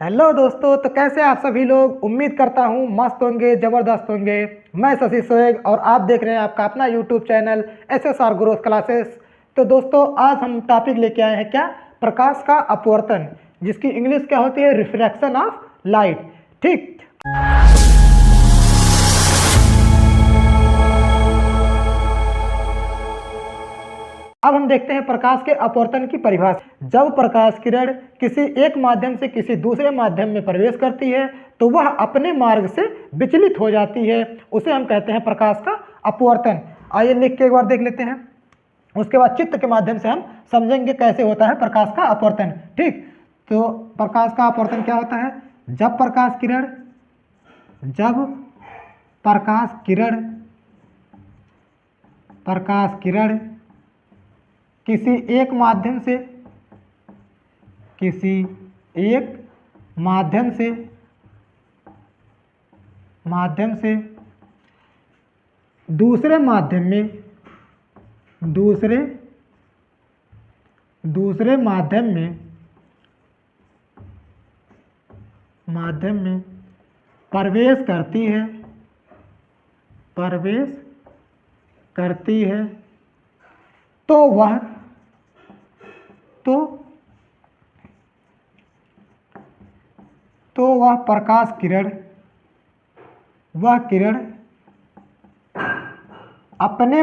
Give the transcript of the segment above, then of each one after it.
Hello दोस्तों, तो कैसे आप सभी लोग। उम्मीद करता हूँ मस्त होंगे, ज़बरदस्त होंगे। मैं शशि सोएग और आप देख रहे हैं आपका अपना YouTube channel SSR growth classes. तो दोस्तों, आज हम टॉपिक लेके आए हैं क्या, प्रकाश का अपवर्तन, जिसकी इंग्लिश क्या होती है, रिफ्रैक्शन ऑफ लाइट। ठीक, अब हम देखते हैं प्रकाश के अपवर्तन की परिभाषा। जब प्रकाश किरण किसी एक माध्यम से किसी दूसरे माध्यम में प्रवेश करती है तो वह अपने मार्ग से विचलित हो जाती है, उसे हम कहते हैं प्रकाश का अपवर्तन। आइए लिख के एक बार देख लेते हैं, उसके बाद चित्र के माध्यम से हम समझेंगे कैसे होता है प्रकाश का अपवर्तन। ठीक, तो प्रकाश का अपवर्तन क्या होता है, जब प्रकाश किरण किसी एक माध्यम से दूसरे माध्यम में प्रवेश करती है तो वह प्रकाश किरण अपने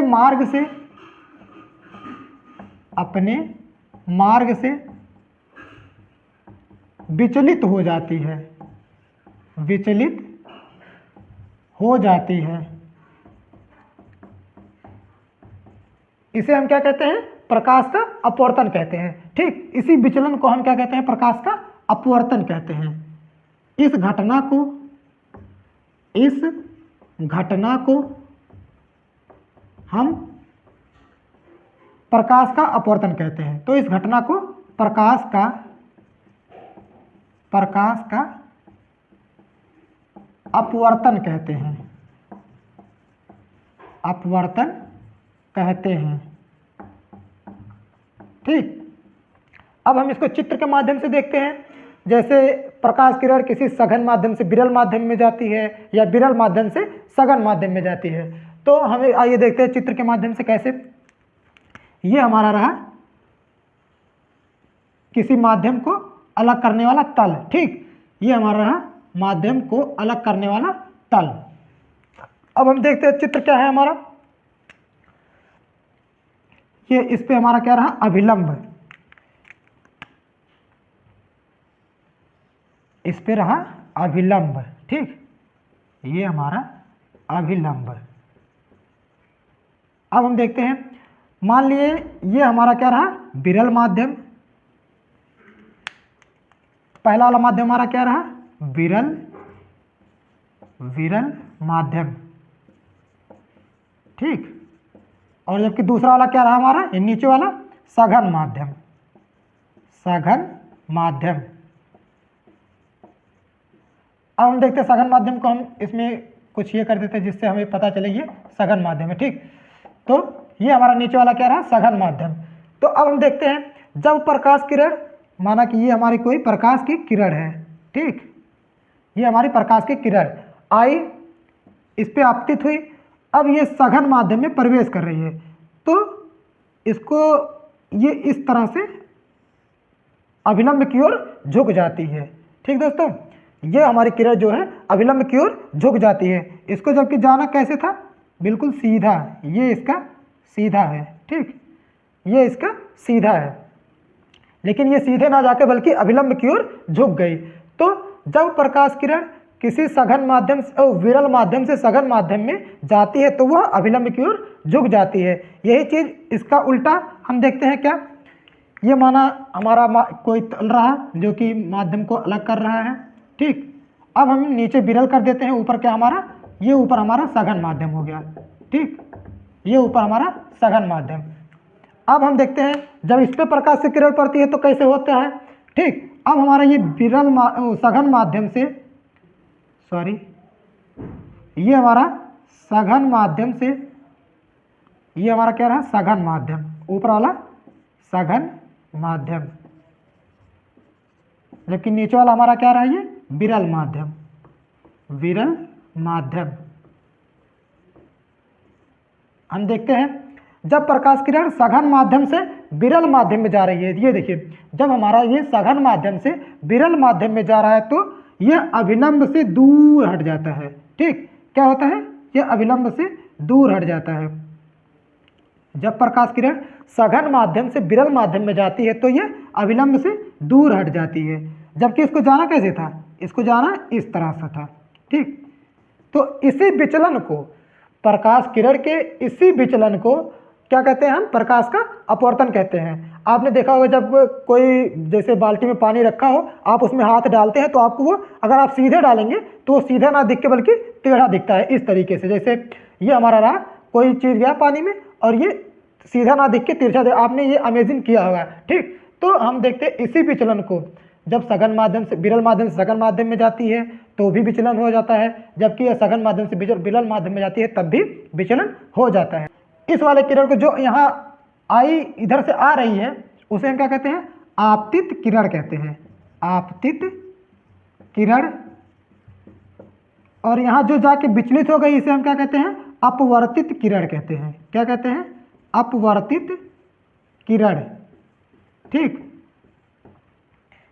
मार्ग से विचलित हो जाती है। इसे हम क्या कहते हैं, प्रकाश का अपवर्तन कहते हैं। ठीक, इसी विचलन को हम क्या कहते हैं, प्रकाश का अपवर्तन कहते हैं। इस घटना को हम प्रकाश का अपवर्तन कहते हैं। तो इस घटना को प्रकाश का अपवर्तन कहते हैं। ठीक, अब हम इसको चित्र के माध्यम से देखते हैं। जैसे प्रकाश किरण किसी सघन माध्यम से विरल माध्यम में जाती है या विरल माध्यम से सघन माध्यम में जाती है। तो हमें आइए देखते हैं चित्र के माध्यम से कैसे। ये हमारा रहा किसी माध्यम को अलग करने वाला तल। ठीक, ये हमारा रहा माध्यम को अलग करने वाला तल। अब हम देखते हैं चित्र क्या है हमारा। ये इस पे हमारा क्या रहा, अभिलंब। इस पे रहा अभिलंब। ठीक, ये हमारा अभिलंब। अब हम देखते हैं, मान लिए ये हमारा क्या रहा, विरल माध्यम। पहला वाला माध्यम हमारा क्या रहा, विरल माध्यम। ठीक, और जबकि दूसरा वाला क्या रहा हमारा, ये नीचे वाला सघन माध्यम। अब हम देखते हैं सघन माध्यम को, हम इसमें कुछ ये कर देते हैं जिससे हमें पता चले ये सघन माध्यम है। ठीक, तो ये हमारा नीचे वाला क्या रहा, सघन माध्यम। तो अब हम देखते हैं, जब प्रकाश किरण, माना कि ये हमारी कोई प्रकाश की किरण है। ठीक, ये हमारी प्रकाश की किरण आई, इस पे आपतित हुई। अब ये सघन माध्यम में प्रवेश कर रही है, तो इसको ये इस तरह से अभिलंब की ओर झुक जाती है। ठीक दोस्तों, ये हमारी किरण जो है अभिलंब की ओर झुक जाती है। इसको जबकि जाना कैसे था, बिल्कुल सीधा, ये इसका सीधा है। ठीक, ये इसका सीधा है, लेकिन ये सीधे ना जाके बल्कि अभिलंब की ओर झुक गई। तो जब प्रकाश किरण किसी सघन माध्यम से विरल माध्यम से सघन माध्यम में जाती है तो वह अभिलंब की ओर झुक जाती है। यही चीज इसका उल्टा हम देखते हैं क्या, ये माना हमारा कोई तल रहा जो कि माध्यम को अलग कर रहा है। ठीक, अब हम नीचे विरल कर देते हैं, ऊपर क्या हमारा, ये ऊपर हमारा सघन माध्यम हो गया। ठीक, ये ऊपर हमारा सघन माध्यम। अब हम देखते हैं, जब इस पे प्रकाश से किरण पड़ती है तो कैसे होता है। ठीक, अब हमारा ये विरल सघन माध्यम से, ये हमारा सघन माध्यम से, ये हमारा क्या रहा, सघन माध्यम, ऊपर वाला सघन माध्यम। जबकि नीचे वाला हमारा क्या रहा, ये विरल माध्यम, विरल माध्यम। हम देखते हैं जब प्रकाश किरण सघन माध्यम से विरल माध्यम में जा रही है, ये देखिए जब हमारा ये सघन माध्यम से विरल माध्यम में जा रहा है तो यह अभिलंब से दूर हट जाता है। ठीक, क्या होता है, यह अभिलंब से दूर हट जाता है। जब प्रकाश किरण सघन माध्यम से विरल माध्यम में जाती है तो यह अभिलंब से दूर हट जाती है, जबकि इसको जाना कैसे था, इसको जाना इस तरह से था। ठीक, तो इसी विचलन को, प्रकाश किरण के इसी विचलन को क्या कहते हैं हम, प्रकाश का अपवर्तन कहते हैं। आपने देखा होगा जब कोई जैसे बाल्टी में पानी रखा हो, आप उसमें हाथ डालते हैं तो आपको वो, अगर आप सीधे डालेंगे तो वो सीधा ना दिख के बल्कि टेढ़ा दिखता है, इस तरीके से। जैसे ये हमारा रहा, कोई चीज़ गया पानी में और ये सीधा ना दिख के तिरछा, आपने ये अमेजिंग किया होगा। ठीक, तो हम देखते हैं इसी विचलन को जब सघन माध्यम से विरल माध्यम से सघन माध्यम में जाती है तो भी विचलन हो जाता है, जबकि यह सघन माध्यम से विरल माध्यम में जाती है तब भी विचलन हो जाता है। इस वाले किरण को जो यहाँ आई इधर से आ रही है उसे हम क्या कहते हैं, आपतित किरण कहते हैं, आपतित किरण। और यहाँ जो जाके विचलित हो गई इसे हम क्या कहते हैं, अपवर्तित किरण कहते हैं। क्या कहते हैं, अपवर्तित किरण। ठीक,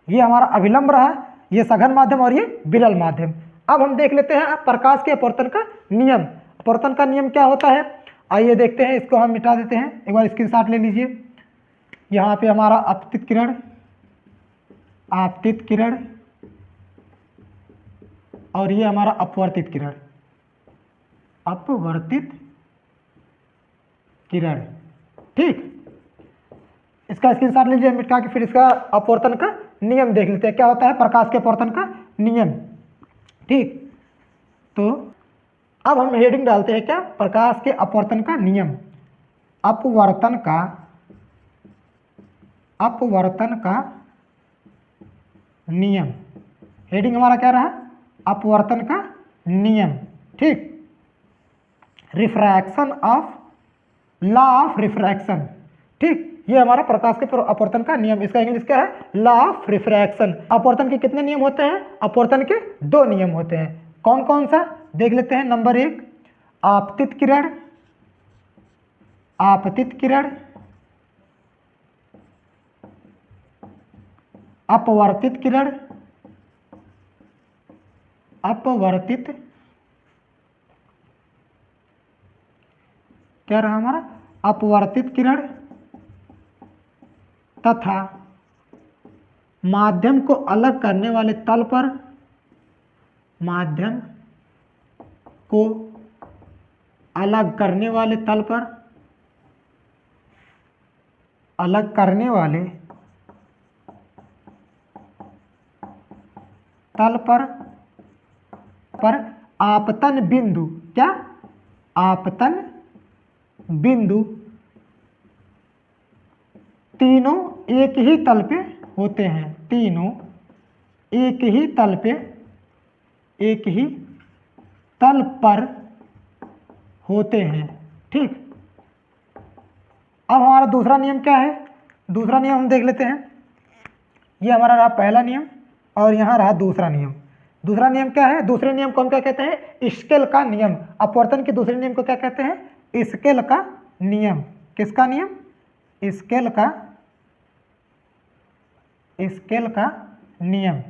ये हमारा अभिलंब रहा, ये सघन माध्यम और ये विरल माध्यम। अब हम देख लेते हैं प्रकाश के अपवर्तन का नियम। अपवर्तन का नियम क्या होता है, आइए देखते हैं। इसको हम मिटा देते हैं, एक बार स्क्रीनशॉट ले लीजिए। यहाँ पे हमारा आपतित किरण, आपतित किरण, और ये हमारा अपवर्तित किरण, अपवर्तित किरण। ठीक, इसका स्क्रीनशॉट लीजिए मिटा के, फिर इसका अपवर्तन का नियम देख लेते हैं क्या होता है, प्रकाश के अपवर्तन का नियम। ठीक, तो अब हम हेडिंग डालते हैं क्या, प्रकाश के अपवर्तन का नियम। अपवर्तन का, अपवर्तन का नियम। हेडिंग हमारा क्या रहा, अपवर्तन का नियम। ठीक, refraction of, law of refraction. ठीक, ये हमारा प्रकाश के अपवर्तन का नियम, इसका इंग्लिश क्या है, लॉ ऑफ रिफ्रैक्शन। अपवर्तन के कितने नियम होते हैं, अपवर्तन के 2 नियम होते हैं। कौन कौन सा देख लेते हैं। नंबर 1, आपतित किरण, आपतित किरण, अपवर्तित किरण, अपवर्तित, क्या रहा हमारा, अपवर्तित किरण, तथा माध्यम को अलग करने वाले तल पर, माध्यम को अलग करने वाले तल पर, अलग करने वाले तल पर आपतन बिंदु, क्या, आपतन बिंदु तीनों एक ही तल पे होते हैं, तीनों एक ही तल पे, एक ही तल पर होते हैं। ठीक, अब हमारा दूसरा नियम क्या है, दूसरा नियम हम देख लेते हैं। ये हमारा रहा पहला नियम और यहाँ रहा दूसरा नियम। दूसरा नियम क्या है, दूसरे नियम को हम क्या कहते हैं, स्केल का नियम। अपवर्तन के दूसरे नियम को क्या कहते हैं, स्केल का नियम। किसका नियम, स्केल का, स्केल का नियम,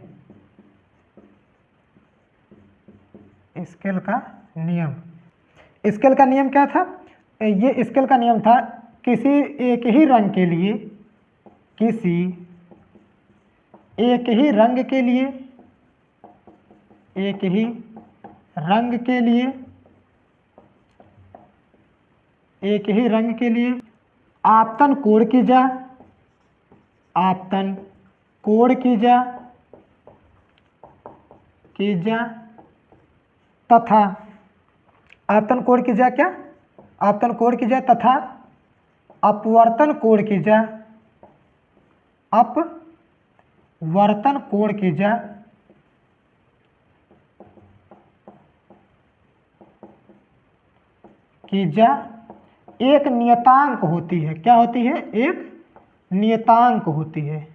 स्केल का नियम। स्केल का नियम क्या था, ये स्केल का नियम था किसी एक ही रंग के लिए, किसी एक ही रंग के लिए, एक ही रंग के लिए, एक ही रंग के लिए आपतन कोण की जा, आपतन कोण की जा, तथा आपतन कोण की जा, क्या, आपतन कोण की जा तथा अपवर्तन कोण की जा, अपवर्तन कोण की जा, एक नियतांक होती है। क्या होती है, एक नियतांक होती है,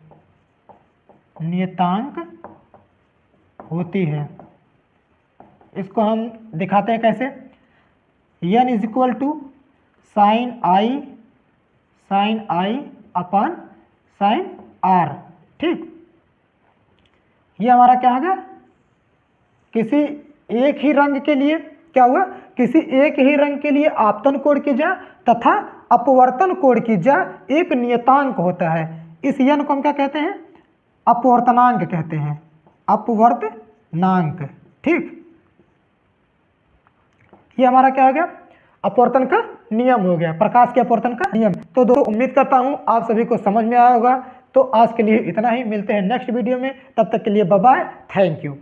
नियतांक होती है। इसको हम दिखाते हैं कैसे, n is equal to sine i upon sine r। ठीक, ये हमारा क्या हो गया, किसी एक ही रंग के लिए क्या हुआ, किसी एक ही रंग के लिए आपतन कोण की जड़ तथा अपवर्तन कोण की जड़ एक नियतांक होता है। इस n को हम क्या कहते हैं, अपवर्तनांक कहते हैं, अपवर्तनांक। ठीक, ये हमारा क्या हो गया, अपवर्तन का नियम हो गया, प्रकाश के अपवर्तन का नियम। तो दोस्तों उम्मीद करता हूं आप सभी को समझ में आया होगा। तो आज के लिए इतना ही, मिलते हैं नेक्स्ट वीडियो में, तब तक के लिए बाय बाय, थैंक यू।